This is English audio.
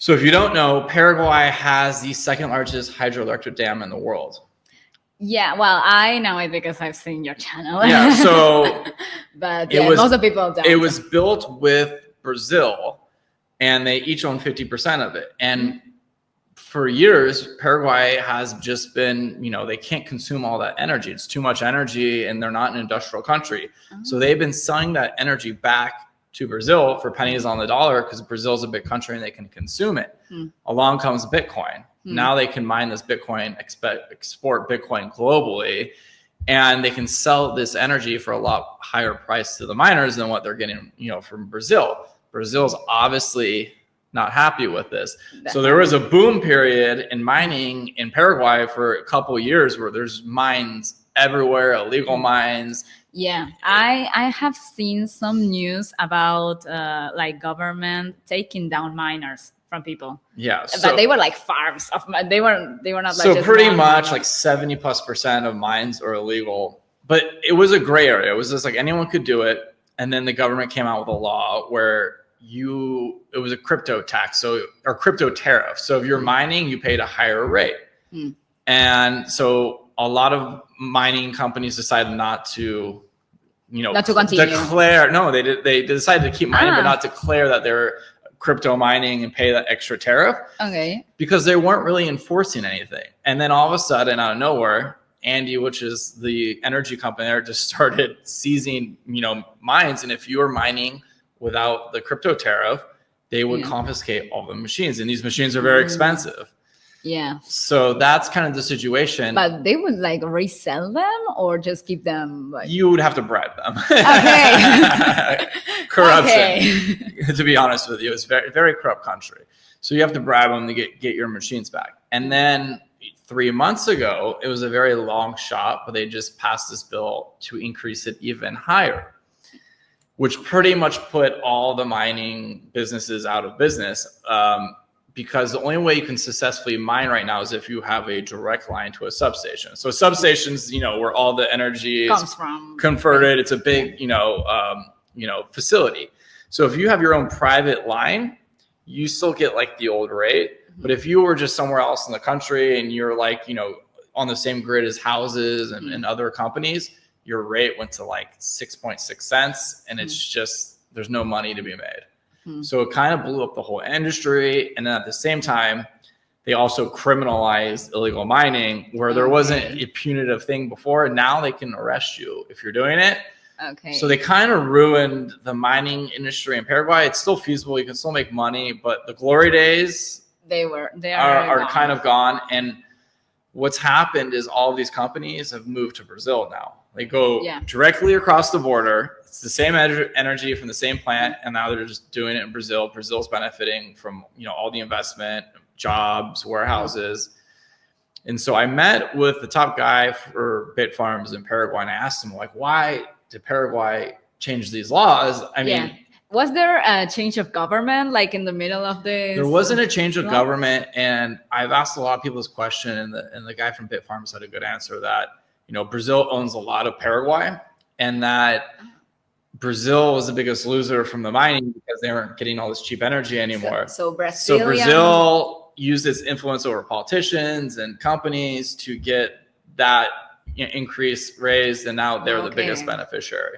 So if you don't know, Paraguay has the second largest hydroelectric dam in the world. Yeah, well, I know it because I've seen your channel. Yeah, so but yeah, most of people don't. It was built with Brazil, and they each own 50% of it. And for years, Paraguay has just been, they can't consume all that energy. It's too much energy, and they're not an industrial country. So they've been selling that energy back to Brazil for pennies on the dollar because Brazil's a big country and they can consume it. Along comes Bitcoin. Now they can mine this Bitcoin, export Bitcoin globally, and they can sell this energy for a lot higher price to the miners than what they're getting, from Brazil. Brazil's obviously not happy with this. So there was a boom period in mining in Paraguay for a couple of years where there's mines everywhere, illegal mines. Yeah, I have seen some news about like government taking down miners from people. Yeah, but they were like farms of they were not like so just pretty much like 70+% of mines are illegal. But it was a gray area. It was just like anyone could do it, and then the government came out with a law where it was a crypto tax, or crypto tariff. So if you're mining, you paid a higher rate. And so a lot of mining companies decided not to, not to continue. Declare. No, they decided to keep mining, but not declare that they're crypto mining and pay that extra tariff. Okay. Because they weren't really enforcing anything. And then all of a sudden, out of nowhere, Andy, which is the energy company there, just started seizing, mines. And if you were mining without the crypto tariff, they would confiscate all the machines. And these machines are very expensive. Yeah. So that's kind of the situation. But they would like resell them or just keep them? You would have to bribe them. Okay. Corruption. Okay. To be honest with you, it's very, very corrupt country. So you have to bribe them to get your machines back. And then 3 months ago, it was a very long shot, but they just passed this bill to increase it even higher, which pretty much put all the mining businesses out of business. Because the only way you can successfully mine right now is if you have a direct line to a substation. So substations, where all the energy comes from, converted. It's a big, facility. So if you have your own private line, you still get like the old rate. But if you were just somewhere else in the country and you're like, on the same grid as houses and other companies, your rate went to like 6.6 cents, and it's just, there's no money to be made. So it kind of blew up the whole industry. And then at the same time, they also criminalized illegal mining, where there wasn't a punitive thing before. And now they can arrest you if you're doing it. Okay. So they kind of ruined the mining industry in Paraguay. It's still feasible. You can still make money, but the glory days are kind of gone. And what's happened is all of these companies have moved to Brazil now. They go directly across the border. It's the same energy from the same plant, and now they're just doing it in Brazil. Brazil's benefiting from all the investment, jobs, warehouses. And so I met with the top guy for bit farms in Paraguay, and I asked him, like, why did Paraguay change these laws? I mean, was there a change of government, like in the middle of this? There wasn't a change of government, and I've asked a lot of people this question, and the guy from Bit Farms had a good answer that, Brazil owns a lot of Paraguay, and that Brazil was the biggest loser from the mining because they weren't getting all this cheap energy anymore. So Brazil used its influence over politicians and companies to get that increase raised, and now they're the biggest beneficiary.